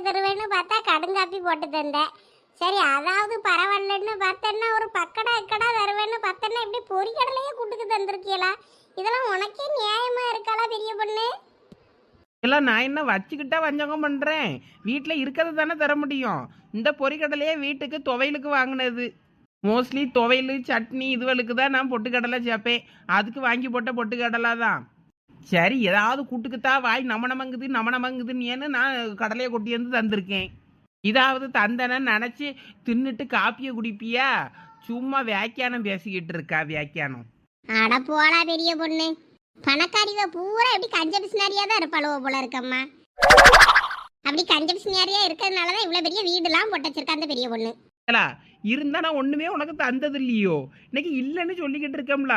தருவேன்னு பார்த்தா கடுங்காப்பி போட்டு தந்தேன். சரி அதாவது பரவாயில்லன்னு பார்த்தேன்னா ஒரு பக்கடா இக்கடா தருவேன்னு பார்த்தேன்னா இப்படி பொறிக்கடலையே கூட்டுக்கு தந்திருக்கீங்களா? இதெல்லாம் உனக்கே நியாயமா இருக்காளா பெரிய பொண்ணு? எல்லாம் நான் என்ன வச்சுக்கிட்டா வஞ்சகம் பண்ணுறேன்? வீட்டில் இருக்கிறது தானே தர முடியும். இந்த பொரிக்கடலையே வீட்டுக்கு துவையலுக்கு வாங்கினது. மோஸ்ட்லி துவையல் சட்னி இதுவளுக்கு தான் நான் பொட்டுக்கடலை சேர்ப்பேன். அதுக்கு வாங்கி போட்ட பொட்டுக்கடலை தான். சரி ஏதாவது கூட்டுக்குத்தா வாய் நம நமங்குதுன்னு நான் கடலையை கொட்டி வந்து தந்திருக்கேன். இதாவது தந்தனை நினச்சி தின்னுட்டு காப்பியை குடிப்பியா? சும்மா வியாக்கியானம் பேசிக்கிட்டு இருக்கா வியாக்கியானம். அட போடா பெரிய பொண்ணு. பணக்காரிவ பூரா எப்படி கஞ்ச பிசினாரியா தான் இருப்பாளுவோ போல இருக்கம்மா. அப்படி கஞ்ச பிசினாரியா இருக்கிறதுனாலதான் இவ்வளவு பெரிய வீடுலாம் போட்டு வச்சிருக்கா அந்த பெரிய பொண்ணு. இருந்தா நான் ஒண்ணுமே உனக்கு தந்தது இல்லையோ? இன்னைக்கு இல்லைன்னு சொல்லிக்கிட்டு இருக்கோம்ல.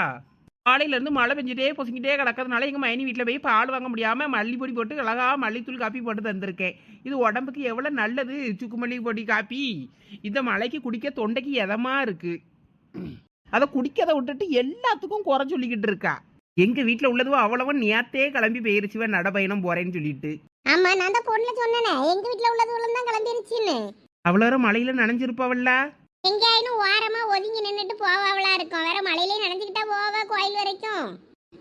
காலையில இருந்து மழை பெஞ்சிட்டே பொசிக்கிட்டே கிடக்கிறதுனால எங்க மைனி வீட்டில் போய் பால் வாங்க முடியாம மல்லிப்பொடி போட்டு அழகா மல்லித்தூள் காப்பி போட்டு தந்திருக்கேன். இது உடம்புக்கு எவ்வளவு நல்லது. சுக்கு மல்லி பொடி காப்பி இந்த மலைக்கு குடிக்க தொண்டைக்கு எதமா இருக்கு. அதை குடிக்கதை விட்டுட்டு எல்லாத்துக்கும் குறை சொல்லிக்கிட்டு இருக்கா. எங்க வீட்டுல உள்ளதுவோ அவ்வளவா நேத்தே கிளம்பி போயிருச்சுவன் நடப்பயணம் போறேன்னு சொல்லிட்டு. ஆமா நான் அந்த பொண்ணுல சொன்னேனே எங்க வீட்டுல உள்ளது தான் கிளம்பிருச்சுன்னு. அவ்வளோ மழையில நனைஞ்சிருப்பாவல்ல. எங்கேயாயினும் ஓரமா ஒதுங்கி நின்றுட்டு போவாவளா இருக்கும். வேற மழையிலே நனைஞ்சுக்கிட்டா போவா கோயில் வரைக்கும்.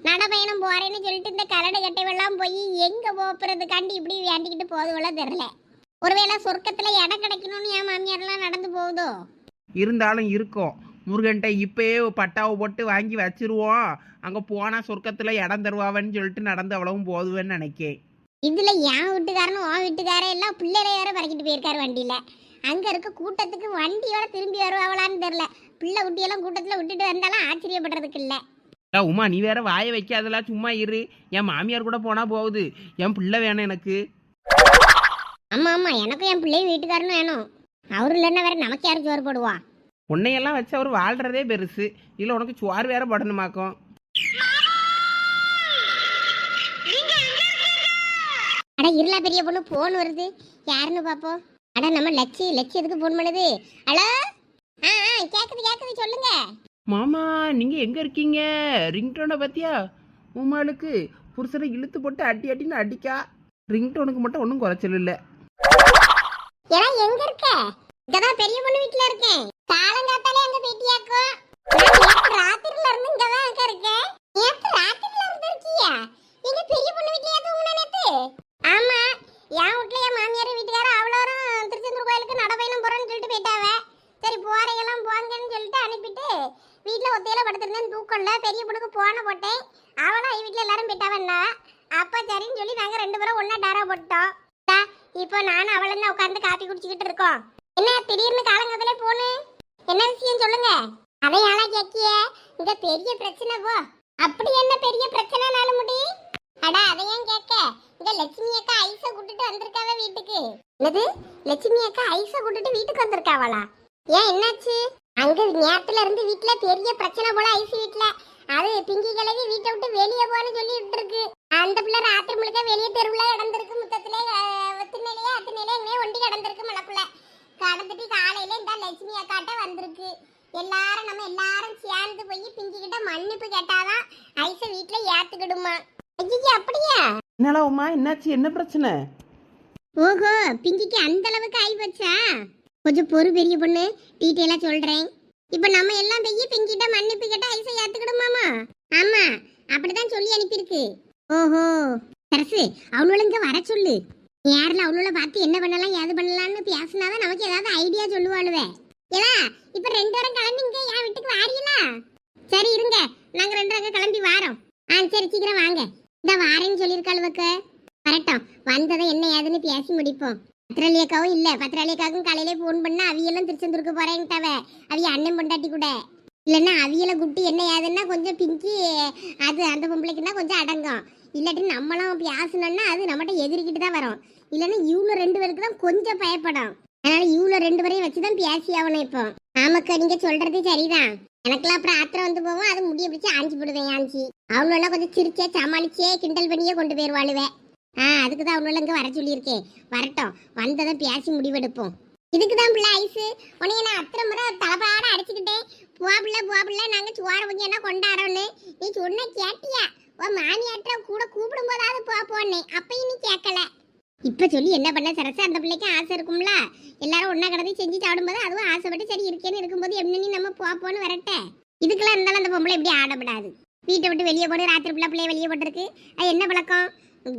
நடப்பயணம் போறேன்னு சொல்லிட்டு இந்த கரடு கட்டைவெல்லாம் போய் எங்க போறதுக்காண்டி இப்படி வேண்டிக்கிட்டு போதுவெல்லாம் தெரியல. ஒருவேளை சொர்க்கத்துல இடம் கிடைக்கணும்னு என் மாமியாரெல்லாம் நடந்து போகுதோ? இருந்தாலும் இருக்கும். முருகன்ட்ட இப்பயே பட்டாவை போட்டு வாங்கி வச்சிருவோம். அங்க போனா சொர்க்கத்துல இடம் தருவாவன்னு சொல்லிட்டு நடந்து அவ்வளவும் போதுவேன்னு நினைக்கேன். இதுல என் வீட்டுக்காரனும் உன் வீட்டுக்காரன் எல்லாம் பிள்ளைகளை வேற பறக்கிட்டு போயிருக்காரு வண்டியில. அங்க இருக்க கூட்டத்துக்கு வண்டியோட திரும்பி வருவாங்களான்னு தெரியல. பிள்ளை குட்டியெல்லாம் கூட்டத்துல விட்டுட்டு வந்தாலும் ஆச்சரியப்படுறதுக்கு இல்ல. உமா நீ வேற வாயை வைக்காதெல்லாம் சும்மா இரு. என் மாமியார் கூட போனா போகுது. என் பிள்ளை வேணும் எனக்கு. ஆமா ஆமா எனக்கும் என் பிள்ளையும் வீட்டுக்காரனும் வேணும். அவரு இல்லைன்னா வேற நமக்கு யாரும் சோறு போடுவா? உன்னையெல்லாம் வச்சு அவர் வாழ்றதே பெருசு. இல்ல உனக்கு சுவார் வேற படணுமாக்கும். அட இருளா பெரிய பொண்ணு போன் வருது. யாருன்னு பாப்போம். அட நம்ம லட்சி எதுக்கு போன் பண்ணுது? ஹலோ. கேக்குது சொல்லுங்க. மாமா நீங்க எங்க இருக்கீங்க? ரிங்டோனை பத்தியா? உமாளுக்கு புருஷனை இழுத்து போட்டு அட்டின்னு அடிக்கா. ரிங்டோனுக்கு மட்டும் ஒன்றும் குறைச்சல் இல்லை. ஏன்னா எங்க இருக்க? இங்கதான் பெரிய பொண்ணு வீட்டுல இருக்கேன். காலங்காத்தாலே அங்க பேட்டியாக்கும். ராத்திரில இருந்து இங்கதான் இருக்கேன். நேத்து ராத்திரில இருந்து இருக்கியா? எங்க பெரிய பொண்ணு வீட்லயே தூங்குன நேத்து? ஆமா என் வீட்ல என் மாமியார் வீட்டுக்காரர் அவ்வளோரும் திருச்செந்தூர் கோயிலுக்கு நடப்பயணம் போறேன்னு சொல்லிட்டு போயிட்டாவ. சரி போறீங்களாம் போங்கன்னு சொல்லிட்டு அனுப்பிட்டு வீட்டுல ஒத்தையில படுத்திருந்தேன். தூக்கம்ல பெரிய பொண்ணுக்கு போன போட்டேன். அவளும் வீட்டுல எல்லாரும் போயிட்டாவன்னா அப்ப சரின்னு சொல்லி நாங்க ரெண்டு பேரும் ஒன்னா டாரா போட்டோம். இப்போ நானும் அவளும் தான் உட்காந்து காப்பி குடிச்சுக்கிட்டு இருக்கோம். என்ன திடீர்னு காலங்கத்திலே போனு? என்ன விஷயம் சொல்லுங்க. அதையால கேக்கிய இங்க பெரிய பிரச்சனை போ. அப்படி என்ன பெரிய பிரச்சனைனால முடி? அட அதையும் கேட்க இங்க லட்சுமி அக்கா ஐஸ கூட்டிட்டு வந்திருக்காவ வீட்டுக்கு. என்னது லட்சுமி அக்கா ஐஸ கூட்டிட்டு வீட்டுக்கு வந்திருக்காவளா? ஏன் என்னாச்சு? அங்க நேரத்துல இருந்து வீட்டுல பெரிய பிரச்சனை போல ஐஸ் வீட்டுல. அது பிங்கி கிளவி வீட்டை விட்டு வெளியே போன்னு சொல்லிட்டு இருக்கு. அந்த பிள்ளை ராத்திரி முழுக்க வெளியே தெருவுல கிடந்திருக்கு. முத்தத்திலே அத்தினிலே எங்கேயே ஒண்டி கிடந்திருக்கு. மலைப்புள்ள கடந்துட்டு காலையில இந்த லட்சுமி அக்காட்ட வந்திருக்கு. எல்லாரும் நம்ம எல்லாரும் சேர்ந்து போய் பிங்கி கிட்ட மன்னிப்பு கேட்டாதான் ஐஸ வீட்டுல ஏத்துக்கிடுமா. ஐயா அப்படியா? என்னடா உமா என்னாச்சு? என்ன பிரச்சனை? ஓஹோ பிங்கிக்கு அந்த அளவுக்கு ஆகி போச்சா? கொஞ்சம் பொறு பெரிய பொண்ணு, டீட்டெயிலா சொல்றேன். இப்ப நம்ம எல்லாம் போய் பிங்கிட்ட மன்னிப்பு கேட்டா ஐஸை ஏத்துக்கிடுமாமா? ஆமா அப்படிதான் சொல்லி அனுப்பியிருக்கு. ஓஹோ சரசு அவளுல இங்க வர சொல்லு. யாருல அவளுல பார்த்து என்ன பண்ணலாம் ஏது பண்ணலாம்னு பேசினாதான் நமக்கு ஏதாவது ஐடியா சொல்லுவாளுவே. ஏலா இப்ப ரெண்டு பேரும் கிளம்பி இங்க என் வீட்டுக்கு வாரீங்களா? சரி இருங்க நாங்க ரெண்டு பேரும் கிளம்பி வாரோம். சரி சீக்கிரம் வாங்க. இந்த வாரேன்னு சொல்லியிருக்காளுவக்கு. வரட்டும் வந்ததை என்ன ஏதுன்னு பேசி முடிப்போம். பத்திராளியக்காவும் இல்ல. பத்திராளியக்காவுக்கும் காலையிலே போன் பண்ணா அவியெல்லாம் திருச்செந்தூருக்கு போறேன்ட்டாவ. அவிய அண்ணன் பொண்டாட்டி கூட இல்லைன்னா அவியலை குட்டி என்ன ஏதுன்னா கொஞ்சம் பிங்கி அது அந்த பொம்பளைக்குன்னா கொஞ்சம் அடங்கும். இல்லாட்டி நம்மளும் பேசணும்னா அது நம்மகிட்ட எதிர்க்கிட்டு தான் வரும். இல்லைன்னா இவ்வளோ ரெண்டு பேருக்கு தான் கொஞ்சம் பயப்படும். அதனால இவ்வளோ ரெண்டு பேரையும் வச்சுதான் பேசி ஆகணும். இப்போ ஆமாக்கா நீங்க சொல்றது சரிதான். எனக்கெல்லாம் அப்புறம் ஆத்திரம் வந்து போவோம். அது முடிய பிடிச்சி ஆஞ்சி போடுவேன். ஆஞ்சி அவளெல்லாம் கொஞ்சம் சிரிச்சே சமாளிச்சே கிண்டல் பண்ணியே கொண்டு போயிருவாளுவேன். அதுக்கு தான் அவளெல்லாம் இங்கே வர சொல்லியிருக்கேன். வரட்டும் வந்ததான் பேசி முடிவெடுப்போம். இதுக்கு தான் பிள்ளை ஐஸு உனைய நான் அத்தனை முறை தலைப்பாட அடிச்சுக்கிட்டேன். புவா நாங்கள் சுவார கொஞ்சம் என்ன கொண்டாடோன்னு நீ சொன்ன கேட்டியா? உன் மாமியாற்ற கூட கூப்பிடும் போதாவது போனேன். அப்பயும் நீ கேட்கல. இப்ப சொல்லி என்ன பண்ண சரசா? அந்த பிள்ளைக்கு ஆசை இருக்கும்ல, எல்லாரும் ஒன்னா கடந்து செஞ்சு சாப்பிடும்போது அதுவும் ஆசைப்பட்டு சரி இருக்கேன்னு இருக்கும்போது என்ன நம்ம போன்னு வரட்ட. இதுக்கெல்லாம் இருந்தாலும் அந்த பொம்பளை இப்படி ஆடப்படாது. வீட்டை விட்டு வெளியே போட்டு ராத்திரி பிள்ளை வெளியே போட்டிருக்கு. அது என்ன பழக்கம்?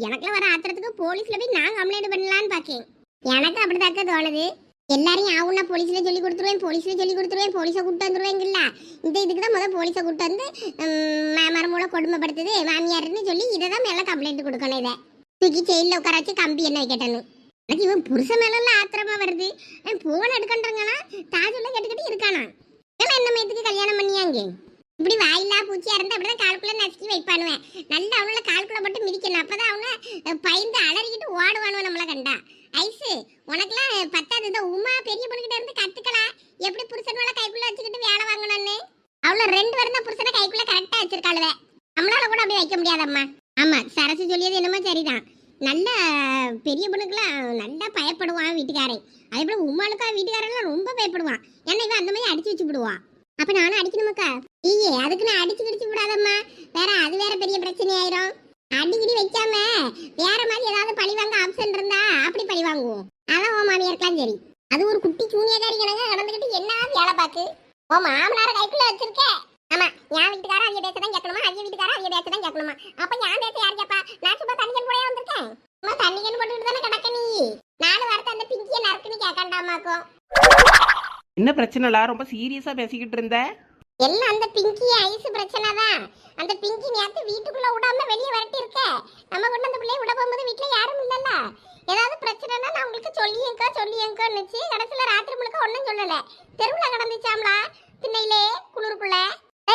எனக்குலாம் வர ஆத்திரத்துக்கு போலீஸ்ல போய் நான் கம்ப்ளைண்ட் பண்ணலான்னு பாக்கேன். எனக்கு அப்படிதாக்க தோணுது. எல்லாரையும் ஆவுன்னா போலீஸ்ல சொல்லி கொடுத்துருவேன், போலீஸ்ல சொல்லி கொடுத்துருவேன், போலீஸை கூப்பிட்டு வந்துருவேங்கல்ல. இந்த இதுக்கு தான் முதல் போலீஸை கூப்பிட்டு வந்து மருமூளை கொடுமைப்படுத்துது மாமியாருன்னு சொல்லி இதை தான் மேலே கம்ப்ளைண்ட் கொடுக்கணும். இதை தூக்கி ஜெயிலில் உட்கார வச்சு கம்பி என்ன வைக்கட்டணும். எனக்கு இவன் புருஷன் மேலாம் ஆத்திரமா வருது. போன் எடுக்கன்றங்கன்னா தாஜெல்லாம் கேட்டுக்கிட்டு இருக்கானா? இதெல்லாம் என்ன மயத்துக்கு கல்யாணம் பண்ணியாங்க? இப்படி வாயிலா பூச்சியா இருந்தா அப்படிதான் கால்குள்ள நசுக்கி வைப்பானுவேன். நல்லா அவனால கால்குள்ள போட்டு மிதிக்கணும். அப்பதான் அவனை பயந்து அலறிக்கிட்டு ஓடுவானுவன் நம்மள கண்டா. ஐசு உனக்குலாம் பத்தாது. இந்த உமா பெரிய பொண்ணுகிட்ட இருந்து கத்துக்கலாம் எப்படி புருஷனோட கைக்குள்ள வச்சுக்கிட்டு வேலை வாங்கணும்னு. அவள 2 பேரும் தான் புருஷனை கைக்குள்ள கரெக்டா வச்சிருக்காளுவே. நம்மளால கூட அப்படி வைக்க முடியாதம்மா. ஆமா, சரசு சொல்லியது என்னமோ சரிதான். நல்ல பெரிய பொண்ணுக்குலாம் நல்லா பயப்படுவான் வீட்டுக்காரன். அதே போல உமாளுக்கா வீட்டுக்காரெல்லாம் ரொம்ப பயப்படுவான். ஏன்னா இவன் அந்த மாதிரி அடிச்சு வச்சு விடுவான். அப்ப நானும் அடிக்கணுமாக்கா? ஐயே, அதுக்கு நான் அடிச்சு கிடிச்சு விடாதம்மா. வேற அது வேற பெரிய பிரச்சனை ஆயிரும். அடிக்கடி வைக்காம வேற மாதிரி ஏதாவது பழி வாங்க ஆப்ஷன் இருந்தா அப்படி பழி வாங்குவோம். அதான் உன் மாமியாருக்கலாம் சரி. அது ஒரு குட்டி சூனியக்காரி கணங்க கடந்துகிட்டு என்ன வேலை பார்த்து உன் மாமனார கைக்குள்ள வச்சிருக்க. ஆமா, என் வீட்டுக்காரன் அவங்க பேசதான் கேட்கணுமா, அவங்க வீட்டுக்காரன் அவங்க பேசதான் கேட்கணுமா? அப்ப என் பேச யார் கேப்பா? நான் சும்மா தண்ணிக்கன் போட வந்திருக்கேன். சும்மா தண்ணிக்கன் போட்டுட்டு தானே கிடக்க நீ. 4 வாரத்தை அந்த பிங்கிய நறுக்குன்னு கேட்காண்டாமாக்கும். என்ன பிரச்சனைலாம்? ரொம்ப சீரியஸா பேசிக்கிட்டு இருந்த. எல்லாம் அந்த பிங்கி ஐஸ் பிரச்சனை தான். அந்த பிங்கி நேத்து வீட்டுக்குள்ள விடாம வெளியே வரட்டி இருக்க. நம்ம கொண்டு அந்த பிள்ளைய விட போகும்போது வீட்டுல யாரும் இல்லல்ல. ஏதாவது பிரச்சனைனா நான் உங்களுக்கு சொல்லியேங்கன்னுச்சு. கடைசியில ராத்திரி முழுக்க ஒன்னும் சொல்லல. தெருவுல கடந்துச்சாம்லா திண்ணையிலே குளிருக்குள்ள.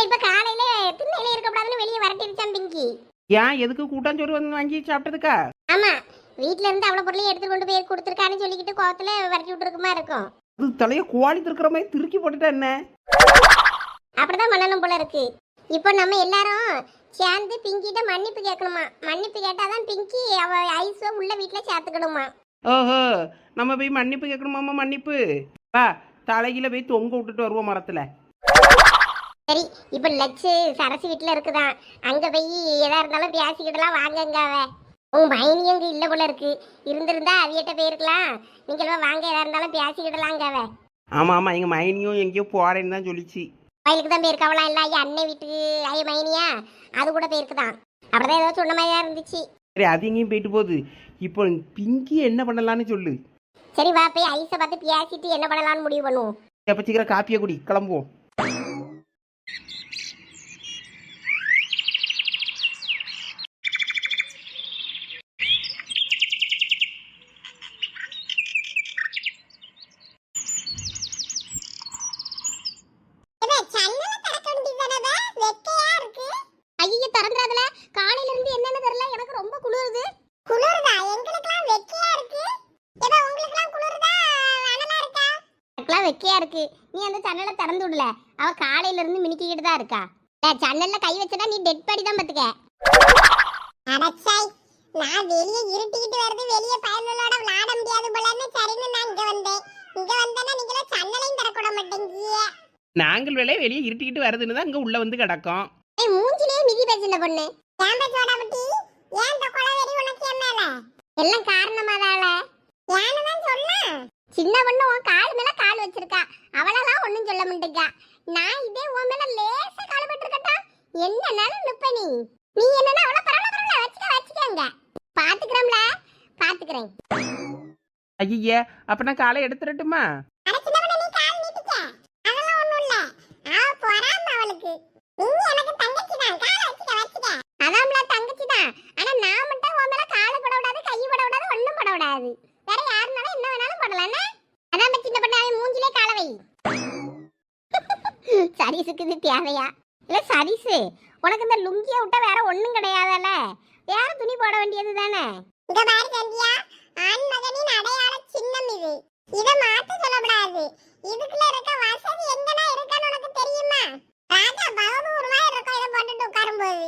இப்ப காலையில திண்ணையில இருக்கக்கூடாதுன்னு வெளியே வரட்டிருச்சாம் பிங்கி. ஏன் எதுக்கு கூட்டாஞ்சோறு வந்து வாங்கி சாப்பிட்டதுக்கா? ஆமா, வீட்டுல இருந்து அவ்வளவு பொருளையும் எடுத்து கொண்டு போய் கொடுத்துருக்கான்னு சொல்லிக்கிட்டு கோவத்துல வரட்டி விட்டுருக்குமா இருக்கும். அது தலைய குவாலி திருக்கிற மாதிரி திருக்கி போட்டுட்டா என்ன? அப்படிதான் பண்ணணும் போல இருக்கு. இப்போ நம்ம எல்லாரும் சேர்ந்து பிங்கிட்ட மன்னிப்பு கேட்கணுமா. மன்னிப்பு கேட்டாதான் பிங்கி அவ ஐஸோ உள்ள வீட்டுல சேர்த்துக்கணுமா. ஓஹோ, நம்ம போய் மன்னிப்பு கேட்கணுமாமா? மன்னிப்பு வா, தலையில போய் தொங்க விட்டுட்டு வருவோம் மரத்துல. சரி, இப்ப லட்சு சரசு வீட்டுல இருக்குதான். அங்க போய் எதா இருந்தாலும் பேசிக்கிடலாம் வாங்கங்க. அவ உங்க மைனியும் அங்க இல்ல போல இருக்கு. இருந்திருந்தா அவியிட்ட போயிருக்கலாம். நீங்க வாங்க, எதா இருந்தாலும் பேசிக்கிடலாங்க. அவ ஆமா ஆமா, எங்க மைனியும் எங்கேயோ போறேன்னு தான் சொல்லிச்சு. வயலுக்கு தான் போயிருக்காவலாம். இல்ல ஐயா அண்ணன் வீட்டுக்கு ஐய மைனியா அது கூட போயிருக்குதான். அப்படிதான் ஏதோ சொன்ன மாதிரியா இருந்துச்சு. சரி, அது எங்கேயும் போயிட்டு போகுது. இப்போ பிங்கி என்ன பண்ணலான்னு சொல்லு. சரி வா, போய் ஐஸை பார்த்து பேசிட்டு என்ன பண்ணலாம்னு முடிவு பண்ணுவோம். எப்ப சீக்கிரம் காப்பியை குடி, கிளம்புவோம். ஐயோ, திறந்துறாதுல. காலையில இருந்து என்னன்னு தெரியல, எனக்கு ரொம்ப குளிருது. குளிருதா? எங்களுக்குலாம் வெக்கையா இருக்கு. ஏதோ உங்களுக்குலாம் குளிருதா அனலா இருக்கா? எனக்குலாம் வெக்கையா இருக்கு. நீ அந்த ஜன்னலை திறந்து விடல. அவ காலையில இருந்து மினிக்கிட்டு தான் இருக்கா. ஜன்னல்ல கை வச்சதா நீ டெட் பாடி தான் பாத்துக்க. அடச்சாய், நான் வெளியே இருட்டிக்கிட்டு வருது, வெளியே பயனோட விளையாட முடியாது போலன்னு சரின்னு நான் இங்க வந்தேன். இங்க வந்தேன்னா நீங்கள ஜன்னலையும் திறக்க மாட்டேங்கிய. நாங்கள் வேலையை வெளியே இருட்டிக்கிட்டு வருதுன்னு தான் இங்க உள்ள வந்து கிடக்கும். ஏய், மூஞ்சிலே மிதி பேசின பொண்ணு. ஏன் பேசோட பட்டி? ஏன் இந்த கொலவெறி உனக்கு என் மேல? எல்லாம் காரணமாதால. ஏன்னு தான் சொல்ல. சின்ன பொண்ணு உன் கால் மேல கால் வச்சிருக்கா. அவளெல்லாம் ஒண்ணும் சொல்ல மாட்டேங்கா. நான் இதே உன் மேல லேசா கால் பட்டிருக்கட்டா, என்னன்னாலும் நிப்ப நீ. நீ என்னன்னா அவள பரவாயில்ல வச்சுக்கங்க. பாத்துக்கிறோம்ல, பாத்துக்கிறேன். ஐயா, அப்ப நான் காலை எடுத்துடட்டுமா? அட சின்ன பொண்ணு, நீ கால் நீட்டிக்க. அதெல்லாம் ஒண்ணும் இல்ல. அவ போறாம அவளுக்கு. நீ எனக்கு தங்கச்சி தான், காலை வச்சுக்க. அதான்ல தங்கச்சி தான். ஆனா நான் மட்டும் உன் மேல காலை போட விடாது, கை போட விடாது, ஒண்ணும் போட விடாது. வேற யாருனாலும் என்ன வேணாலும் போடலாம்னா. அதான் சின்ன பொண்ணு, அவன் மூஞ்சிலே காலை வை. சரிசுக்கு இது தேவையா? இல்ல சரிசு, உனக்கு இந்த லுங்கிய விட்டா வேற ஒண்ணும் கிடையாதல்ல. வேற துணி போட வேண்டியது தானே. இங்க பாரு சந்தியா, ஆண் மகனின் அடையாள சின்னம் இது. இத மாத்த சொல்லக்கூடாது. இதுக்குள்ள இருக்க வசதி எங்கனா இருக்கன்னு உனக்கு தெரியுமா? ராஜா பகதூர்மா இருக்கும் இத போட்டுட்டு உட்காரும்போது.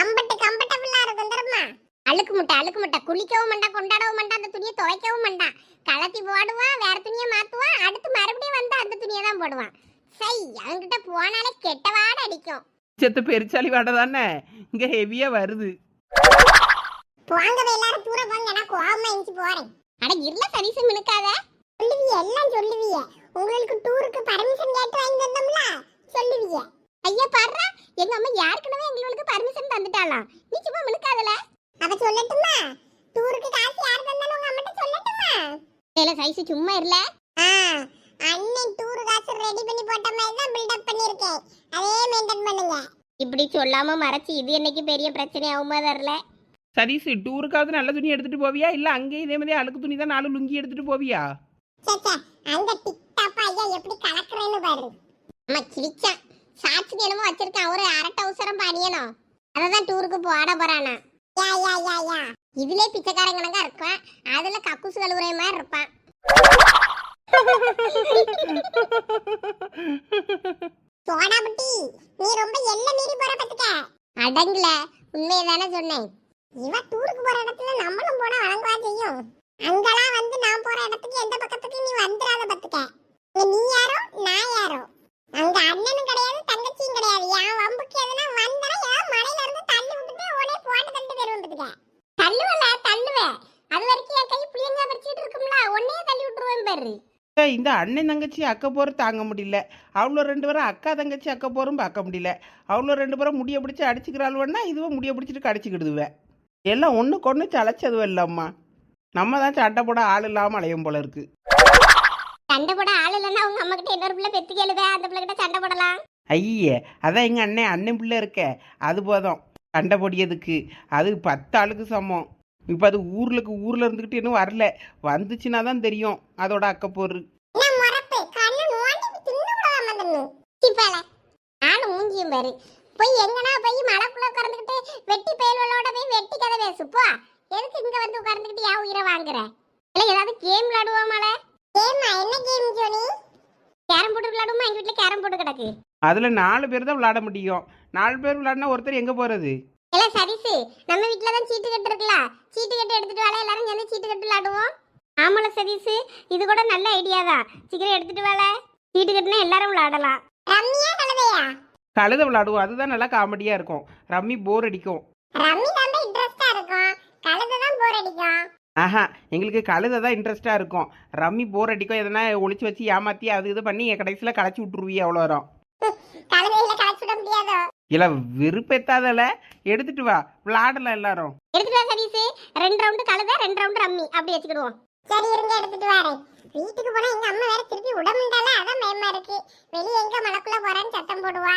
அம்பட்டு கம்ஃபர்டபிளா இருக்கும் தெரியுமா? அழுக்கு முட்டை குளிக்கவும் மாட்டா, கொண்டாடவும் மாட்டா, அந்த துணியை துவைக்கவும் மாட்டா. கலத்தி போடுவான், வேற துணியை மாத்துவான், அடுத்து மறுபடியும் வந்து அந்த துணியை தான் போடுவான். சை, அவன்கிட்ட போனாலே கெட்ட வாடை அடிக்கும். செத்து பெருச்சாலி வாடை தானே இங்க ஹெவியா வருது. போங்கவே எல்லாரும் தூர போங்க, நான் கோவமா எஞ்சி போறேன். அட இல்ல சதீஷ் மினுக்காத. சொல்லுவிய எல்லாம் சொல்லுவிய. உங்களுக்கு டூருக்கு பர்மிஷன் கேட்டு வாங்கி தந்தோம்ல, சொல்லுவிய. ஐயா பாருடா, எங்க அம்மா யாருக்குனவே எங்களுக்கு பர்மிஷன் தந்துட்டாளாம். நீ சும்மா மினுக்காதல. அப்ப சொல்லட்டுமா? டூருக்கு காசு யார் தந்தாலும் உங்க அம்மாட்ட சொல்லட்டுமா? இல்ல சைஸ் சும்மா இல்ல. அண்ணன் டூர் காசு ரெடி பண்ணி போட்ட மாதிரி தான் பில்ட் அப் பண்ணிருக்கேன். அதே மெயின்டைன் பண்ணுங்க. இப்படி சொல்லாம மறைச்சு இது என்னைக்கு பெரிய பிரச்சனை ஆகுமா தெரியல. சதீஷ், டூருக்காவது நல்ல துணி எடுத்துட்டு போவியா இல்ல அங்கேயே இதே மாதிரி அழுக்கு துணி தான் 4 லுங்கி எடுத்துட்டு போவியா? சேச்சே, அந்த டிக்டாப் ஐயா எப்படி கலக்குறேன்னு பாரு. அம்மா கிழிச்சா சாட்சிக்கு என்னமோ வச்சிருக்கான், ஒரு அரட்டை அவசரம் பண்ணியணும். அததான் டூருக்கு போட போறானா. யா யா யா யா, இதுல பிச்சைக்காரங்கனங்க இருப்பான், அதுல கக்கூசு கழுவுற மாதிரி இருப்பான். சோடா புட்டி, நீ ரொம்ப எல்ல மீறி போற பத்துக்க. அடங்கல, உண்மையதானே சொன்னேன். இவ டூருக்கு போற இடத்துல நம்மளும் போனா வழங்குவா செய்யும். அங்கெல்லாம் வந்து நான் போற இடத்துக்கு எந்த பக்கத்துக்கு நீ வந்துடாத பத்துக்க. நீ யாரோ நான் யாரோ, அங்க அண்ணனும் கிடையாது தங்கச்சியும் கிடையாது. என் வம்புக்கு எதுனா வந்தா ஏன் மலையில இருந்து தள்ளி விட்டுட்டு உடனே போட்டு தள்ளி தருவேன் பத்துக்க. தள்ளுவல தள்ளுவேன், அது வரைக்கும் என் கை புளியங்கா பறிச்சிட்டு இருக்கும்ல, உடனே தள்ளி விட்டுருவேன் பாரு. இந்த அண்ணன் தங்கச்சி அக்க போற தாங்க முடியல, அவ்வளோ 2 பேரும் அக்கா தங்கச்சி அக்க போரும் பார்க்க முடியல. அவ்வளோ 2 பேரும் முடிய பிடிச்சி அடிச்சுக்கிறாள்வன்னா இதுவும் முடிய பிடிச்சிட்டு கடிச்சுக்கிடுதுவேன். எல்லாம் ஒன்றுக்கு ஒன்று சளைச்சதுவும் இல்லம்மா. நம்ம தான் சட்டை போட ஆள் இல்லாமல் அலையும் போல இருக்கு. சண்டை போட ஆள் இல்லைன்னா உங்க அம்மா கிட்ட இன்னொரு பிள்ளை பெத்து கேளுவே, அந்த பிள்ளை கிட்ட சண்டை போடலாம். ஐயே, அதான் எங்கள் அண்ணன் பிள்ளை இருக்க, அது போதும் சண்டை பொடியதுக்கு. அது 10 ஆளுக்கு சமம். இப்போ அது ஊரில் இருந்துக்கிட்டு இன்னும் வரல, வந்துச்சுன்னா தான் தெரியும் அதோட அக்கப்போரு. நானும் மூஞ்சியும் பாரு, போய் எங்கனா போய் மலைக்குள்ள உட்கார்ந்துக்கிட்டு வெட்டி பயலோட போய் வெட்டி கதை பேசுப்போ. எதுக்கு இங்க வந்து உட்கார்ந்துக்கிட்டு யா உயிரை வாங்குற? இல்ல ஏதாவது கேம் விளையாடுவோமால? கேமா? என்ன கேம் ஜோனி? கேரம் போர்டு விளையாடுவோமா? எங்க வீட்டுல கேரம் போர்டு கிடக்கு. அதில் 4 பேர் தான் விளையாட முடியும். 4 பேர் விளையாடினா ஒருத்தர் எங்கே போகிறது? இல்ல சரிசு, நம்ம வீட்டுல தான் சீட்டு கட்டு இருக்குல்ல, சீட்டு கட்டு எடுத்துட்டு வாழ, எல்லாரும் சேர்ந்து சீட்டு கட்டு விளையாடுவோம். ஆமால சதீஷ், இது கூட நல்ல ஐடியா தான். சீக்கிரம் எடுத்துட்டு வாழ, சீட்டு கட்டுனா எல்லாரும் விளையாடலாம். ரம்மியா கழுதையா? கழுதை விளையாடுவோம், அதுதான் நல்லா காமெடியாக இருக்கும். ரம்மி போர் அடிக்கும். ரம்மி தான் இன்ட்ரெஸ்டா இருக்கும், கழுதை தான் போர் அடிக்கும். ஆஹா, எங்களுக்கு கழுதை தான் இன்ட்ரெஸ்டாக இருக்கும். ரம்மி போர் அடிக்கும். எதனா ஒளிச்சு வச்சு ஏமாற்றி அது இது பண்ணி கடைசியில் களைச்சி விட்டுருவீ, அவ்வளோ வரும். கழுதையில களைச்சி விட முடியாதோ? இல்ல விருப்பத்தாதல, எடுத்துட்டு வா விளையாடலாம் எல்லாரும். எடுத்துட்டு வா சதீஷ், 2 ரவுண்ட் கழுதை 2 ரவுண்ட் ரம்மி அப்படி வச்சுக்கிடுவோம். சரி இருங்க, எடுத்துட்டு வரேன். வீட்டுக்கு போனா எங்க அம்மா வேற திருப்பி உடம்புண்டால, அதான் பயமா இருக்கு. வெளியே எங்க மலைக்குள்ள போறேன்னு சத்தம் போடுவா.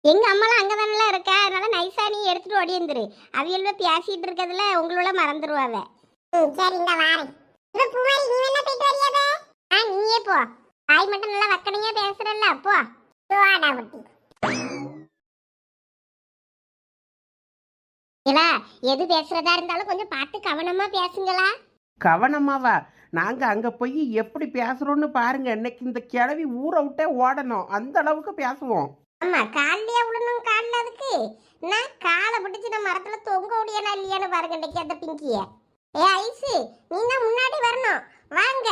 எங்க அம்மாலாம் அங்கதானல இருக்கா, அதனால நைஸா நீ எடுத்துட்டு ஓடி வந்துரு. அவியல்வ பேசிட்டு இருக்கதுல உங்களோட மறந்துடுவாவ. சரி இந்த வாரேன். இப்ப பூமாரி நீ வேணா போயிட்டு வரியாவே? நீயே போ, தாய் மட்டும் நல்லா வக்கனையா பேசுறல்ல, போ. வாடா புட்டி. எது பேசுறதா இருந்தாலும் கொஞ்சம் பார்த்து கவனமா பேசுங்களா. கவனமாவா? நாங்க அங்க போய் எப்படி பேசுறோம்னு பாருங்க. இன்னைக்கு இந்த கிழவி ஊரை விட்டே ஓடணும், அந்த அளவுக்கு பேசுவோம். ஆமா, காலையே விடணும். காலில் அதுக்கு நான் காலை பிடிச்சி நான் மரத்துல தொங்க முடியனா இல்லையான்னு பாருங்க இன்னைக்கு அந்த பிங்கிய. ஐசு, நீ தான் முன்னாடி வரணும், வாங்க.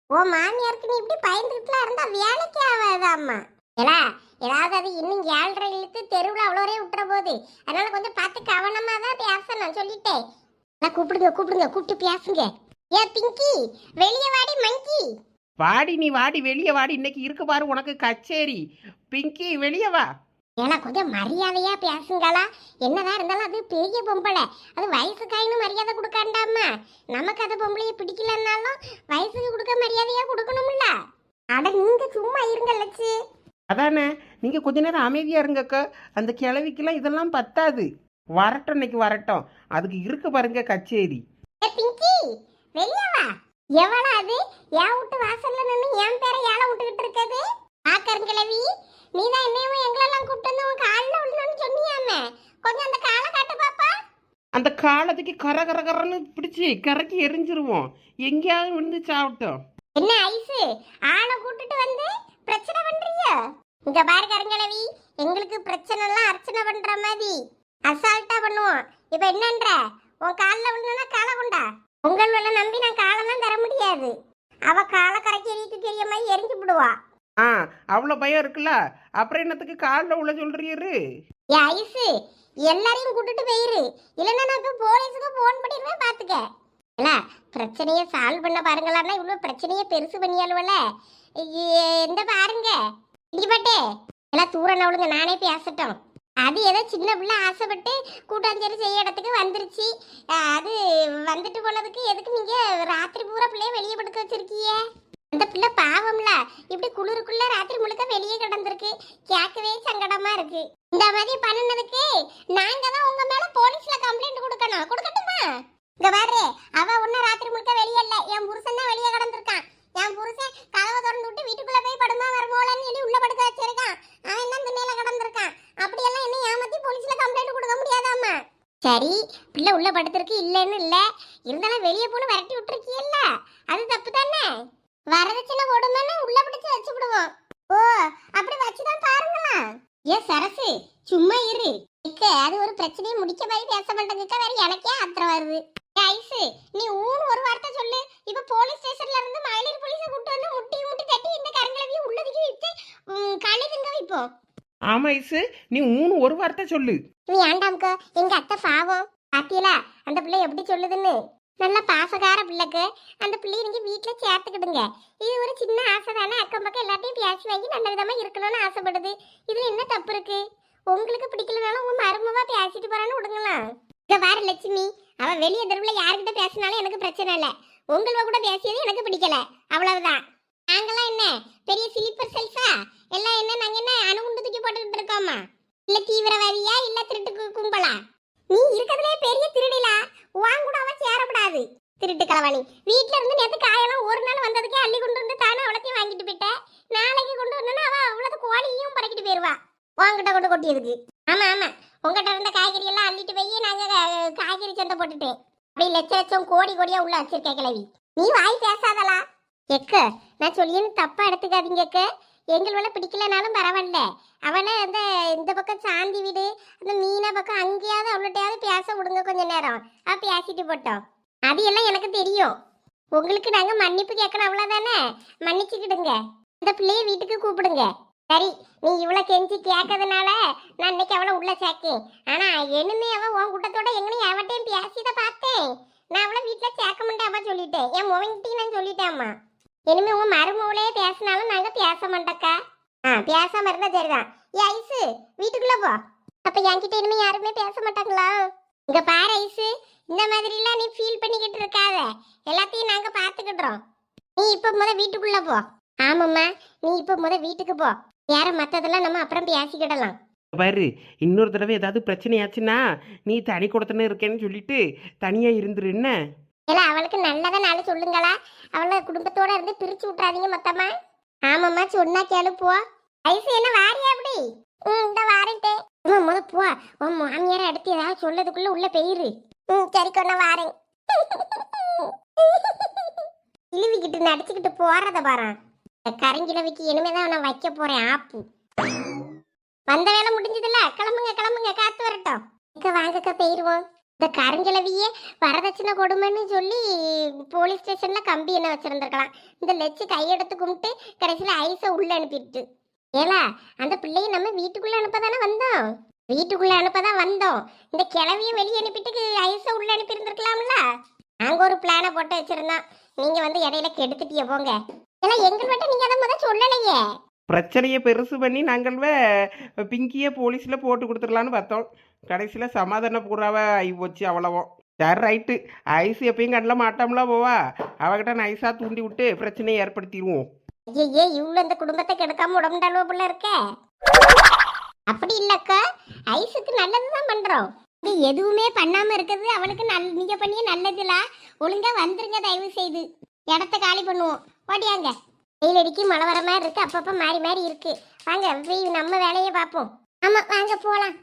ஓ மாமியாருக்கு நீ இப்படி பயந்துகிட்டுலாம் இருந்தா வேலைக்கு ஆகாதாம்மா. ஏதாவது அது இன்னும் 7:30 இழுத்து தெருவில் அவ்வளோரே விட்டுற போது, அதனால கொஞ்சம் பார்த்து கவனமா தான் பேசணும் சொல்லிட்டேன். கூப்பிடுங்க கூப்பிட்டு பேசுங்க. ஏ பிங்கி, வெளியே வாடி. மங்கி வாடி, நீ வாடி, வெளியே வாடி. இன்னைக்கு இருக்கு பாரு உனக்கு கச்சேரி. பிங்கி வெளியே வா. கொஞ்சம் மரியாதையா பேசுங்களா. என்னதான் இருந்தாலும் அது பெரிய பொம்பளை, அது வயசுக்காயின்னு மரியாதை கொடுக்காண்டாமா. நமக்கு அது பொம்பளைய பிடிக்கலன்னாலும் வயசுக்கு கொடுக்க மரியாதையா கொடுக்கணும்ல. அட நீங்க சும்மா இருங்க லட்சு. அதானே, நீங்க கொஞ்ச நேரம் அமைதியா இருங்கக்கா. அந்த கிழவிக்கெல்லாம் இதெல்லாம் பத்தாது. வரட்டும், இன்னைக்கு வரட்டும். அதுக்கு இருக்கு பாருங்க கச்சேரி. பிங்கி வெளியே வா. எவ்வளவு அது என் வீட்டு வாசல்ல நின்று என் பேரை ஏழை விட்டுக்கிட்டு இருக்குது. ஆக்கருங்கிழவி, நீ தான் என்னையும் எங்களெல்லாம் கூப்பிட்டு வந்து உன் காலில் விழுணும்னு சொன்னியாமே, கொஞ்சம் அந்த காலை காட்டு பாப்பா. அந்த காலத்துக்கு கரன்னு பிடிச்சி கரைக்கி எரிஞ்சிருவோம். எங்கேயாவது விழுந்து சாப்பிட்டோம். என்ன ஐசு, ஆளை கூட்டிட்டு வந்து பிரச்சனை பண்றீங்க? இங்க பாரு கருங்கிழவி, எங்களுக்கு பிரச்சனை எல்லாம் அர்ச்சனை பண்ற மாதிரி அசால்ட்டா பண்ணுவோம். இப்ப என்னன்ற, உன் காலில் விழுந்தா காலை கொண்டா. உங்களை நம்பி நான் காலெல்லாம் தர முடியாது. அவ காலை கரைக்கி எரித்து தெரிய மாதிரி எரிஞ்சு விடுவா. அவ்வளோ பயம் இருக்குல்ல, அப்புறம் என்னத்துக்கு காலில் உள்ள சொல்றீரு? ஐசு, எல்லாரையும் கூட்டிட்டு போயிரு. இல்லைன்னா நான் இப்ப போலீஸுக்கு போன் பண்ணிடுவேன் பாத்துக்க. இல்ல பிரச்சனையை சால்வ் பண்ண பாருங்களான்னா இவ்வளவு பிரச்சனையை பெருசு பண்ணியாலுவல. இந்த பாருங்க இங்க பாட்டே எல்லாம் தூர நவளுங்க, நானே பேசட்டும். அது ஏதோ சின்ன பிள்ளை ஆசைப்பட்டு கூட்டாஞ்சேரி செய்ய இடத்துக்கு வந்துருச்சு. அது வந்துட்டு போனதுக்கு எதுக்கு நீங்க ராத்திரி பூரா பிள்ளைய வெளியே படுக்க வச்சிருக்கீங்க? அந்த பிள்ளை பாவம்ல, இப்படி குளிருக்குள்ள ராத்திரி முழுக்க வெளியே கிடந்திருக்கு. கேட்கவே சங்கடமா இருக்கு. இந்த மாதிரி பண்ணினதுக்கு நாங்க தான் உங்க மேல போலீஸ்ல கம்ப்ளைண்ட் கொடுக்கணும். கொடுக்கட்டுமா? இங்க பாரு, அவ ஒன்னும் ராத்திரி முழுக்க வெளியே இல்ல, என் புருஷன் தான் வெளியே கிடந்திருக்கான். என் புருஷன் கதவை திறந்து விட்டு வீட்டுக்குள்ள போய் படுமா வரமோலன்னு சொல்லி உள்ள படுக்க வச்சிருக்கான். அவன் என்ன இந்த மேல கிடந்திருக்கான். அப்படியெல்லாம் என்ன ஏமாத்தி போலீஸ்ல கம்ப்ளைண்ட் கொடுக்க முடியாதாமா? சரி, பிள்ளை உள்ள படுத்திருக்கு இல்லைன்னு இல்ல, இருந்தாலும் வெளியே போன விரட்டி விட்டுருக்கீல்ல, அது தப்பு தானே. வரதட்சணை கொடுமைன்னு உள்ள பிடிச்சு வச்சு விடுவோம். ஓ, அப்படி வச்சுதான் பாருங்களா. ஏ சரசு, சும்மா இரு. அது ஒரு பிரச்சனையை முடிக்க போய் பேச மாட்டேங்க, வேற எனக்கே ஆத்திரம் வருது. ஐசு, நீ ஊன்னு ஒரு வார்த்தை சொல்லு. இப்ப போலீஸ் ஸ்டேஷன்ல இருந்து மகளிர் போலீஸ கூட்டு வந்து முட்டி முட்டி தட்டி இந்த கரங்களவியை உள்ளதுக்கு விட்டு கழுதுங்க வைப்போம். ஆமா ஐசு, நீ ஊன்னு ஒரு வார்த்தை சொல்லு. நீ ஆண்டாம்க்கா, எங்க அத்தை பாவம் பாத்தியலா அந்த பிள்ளை எப்படி சொல்லுதுன்னு. நல்ல பாசகார பிள்ளைக்கு அந்த பிள்ளைய நீங்க வீட்டுல சேர்த்துக்கிடுங்க. இது ஒரு சின்ன ஆசை தானே, அக்கம் பக்கம் எல்லாத்தையும் பேசி வாங்கி நல்ல விதமா இருக்கணும்னு ஆசைப்படுது. இதுல என்ன தப்பு இருக்கு? உங்களுக்கு பிடிக்கலனாலும் உங்க மருமவா பேசிட்டு போறான்னு விடுங்களா. இங்க பாரு லட்சுமி, அவ வெளியே தெருவில் யாருக்கிட்ட பேசினாலும் எனக்கு பிரச்சனை இல்லை. உங்கள கூட பேசியது எனக்கு பிடிக்கல, அவ்வளவுதான். நாங்களாம் என்ன பெரிய சிலிப்பர் செல்ஸா? எல்லாம் என்ன நாங்க என்ன அணுகுண்டு தூக்கி போட்டுக்கிட்டு இருக்கோமா? இல்ல தீவிரவாதியா, இல்ல திருட்டு கும்பலா? நீ இருக்கிறதுலே பெரிய திருடிலா, வாங்க கூட அவ சேரப்படாது. திருட்டு களவாணி, வீட்டுல இருந்து நேற்று காயெல்லாம் ஒரு நாள் வந்ததுக்கே அள்ளி கொண்டு வந்து தானே அவ்வளோத்தையும் வாங்கிட்டு போயிட்டேன். நாளைக்கு கொண்டு வந்தோன்னா அவ அவ்வளவு கோழியும் பறக்கிட்டு போயிருவா வாங்கிட்ட கொண்டு கொட்டியதுக்கு. ஆமா ஆமா, உங்ககிட்ட இருந்த காய்கறி எல்லாம் அள்ளிட்டு போய் நாங்க காய்கறி சந்தை போட்டுட்டேன். அப்படி லட்ச லட்சம் கோடி கோடியா உள்ள வச்சிருக்கேன் கிழவி. நீ வாய் பேசாதலா. எக்க, நான் சொல்லியன்னு தப்பா எடுத்துக்காதீங்க எக்க. எங்களோட பிடிக்கலனாலும் பரவாயில்ல. அவனை அந்த இந்த பக்கம் சாந்தி வீடு, அந்த மீனா பக்கம் அங்கேயாவது அவள்கிட்டயாவது பேச விடுங்க கொஞ்ச நேரம். பேசிட்டு போட்டோம். அது எல்லாம் எனக்கு தெரியும். உங்களுக்கு நாங்க மன்னிப்பு கேட்கணும், அவ்வளவுதானே. மன்னிச்சுக்கிடுங்க. அந்த பிள்ளைய வீட்டுக்கு கூப்பிடுங்க. சரி, நீ இவ்வளவு கெஞ்சி கேட்கறதுனால நான் இன்னைக்கு அவளை உள்ள சேர்க்கேன். ஆனா என்னமே அவ உன் கூட்டத்தோட எங்கனையும் அவட்டையும் பேசியதை பார்த்தேன். நான் அவளை வீட்டுல சேர்க்க மாட்டேன் சொல்லிட்டேன். என் மொவங்கிட்டையும் நான் சொல்லிட்டேம்மா. இனிமே உங்க மருமவளே பேசினாலும் நாங்க பேச மாட்டோக்கா. பேசாம இருந்தா சரிதான். ஏ ஐசு, வீட்டுக்குள்ள போ. அப்ப என்கிட்ட இனிமே யாருமே பேச மாட்டாங்களா? இங்க பாரு ஐசு, இந்த மாதிரி எல்லாம் நீ ஃபீல் பண்ணிக்கிட்டு இருக்காத. எல்லாத்தையும் நாங்க பாத்துக்கிடுறோம். நீ இப்ப வீட்டுக்குள்ள போ. ஆமாம்மா, நீ இப்ப வீட்டுக்கு போ. யார மத்ததெல்லாம் நம்ம அப்புறம் பேசிக்கிடலாம். பாரு, இன்னொரு தடவை ஏதாவது பிரச்சனையாச்சுன்னா நீ தனி கொடுத்தனே இருக்கேன்னு சொல்லிட்டு தனியா இருந்துரு. என்ன இல்ல, அவளுக்கு நல்லதா நாளை சொல்லுங்களா. அவளை குடும்பத்தோட இருந்து பிரிச்சு விட்டுறாதீங்க மொத்தமா. ஆமாம்மா, சொன்னா கேளு போ. ஐசு, என்ன வாரியா அப்படி? இந்த வாரேன்ட்டே. போ, உன் மாமியார அடுத்து ஏதாவது சொல்லதுக்குள்ள உள்ள பெயிரு. சரி கொண்டா வாரேன். இழுவிக்கிட்டு நடிச்சுக்கிட்டு போறத பாரு. கரங்கிழவிக்கு இனிமேதான் நான் வைக்க போறேன் ஆப்பு. வந்த வேலை முடிஞ்சதுல, கிளம்புங்க கிளம்புங்க, காத்து வரட்டும். வாங்கக்கா போயிருவோம். இந்த கரங்கிழவியே வரதட்சணை கொடுமைன்னு சொல்லி போலீஸ் ஸ்டேஷன்ல கம்பி என்ன வச்சிருந்திருக்கலாம். இந்த லட்சு கையெடுத்து கும்பிட்டு கடைசியில ஐஸை உள்ள அனுப்பிட்டு. ஏலா, அந்த பிள்ளையை நம்ம வீட்டுக்குள்ள அனுப்பதானே வந்தோம். வீட்டுக்குள்ள அனுப்பதான் வந்தோம். இந்த கிழவியை வெளியே அனுப்பிட்டு ஐஸை உள்ள அனுப்பி இருந்திருக்கலாம்ல. நாங்க ஒரு பிளானை போட்டு வச்சிருந்தோம். நீங்க இடையில கெடுத்துட்டிய போங்க. எல்லாம் எங்கள் மட்டும் நீங்க அதை முதல் சொல்லலையே. பிரச்சனையை பெருசு பண்ணி நாங்கள் பிங்கியை போலீஸில் போட்டு கொடுத்துடலான்னு பார்த்தோம். கடைசியில் சமாதான பூராவை ஆகி போச்சு, அவ்வளவும். சரி ரைட்டு, ஐஸ் எப்பயும் கண்ணில் மாட்டாமல போவா. அவகிட்ட நைஸாக தூண்டி விட்டு பிரச்சனையை ஏற்படுத்திடுவோம். ஐயே, இவ்வளோ இந்த குடும்பத்தை கெடுக்காம உடம்புல பிள்ளை இருக்க. அப்படி இல்லக்கா, ஐஸுக்கு நல்லதுதான் பண்றோம். இது எதுவுமே பண்ணாம இருக்கிறது அவளுக்கு நீங்க பண்ணிய நல்லதுல. ஒழுங்கா வந்துருங்க தயவு செய்து. இடத்த காலி பண்ணுவோம். ஓடியாங்க. வெயில் அடிக்கி மழை வர மாதிரி இருக்கு, அப்பப்ப மாறி மாறி இருக்கு. வாங்க போய் நம்ம வேலையை பார்ப்போம். ஆமா வாங்க போலாம்.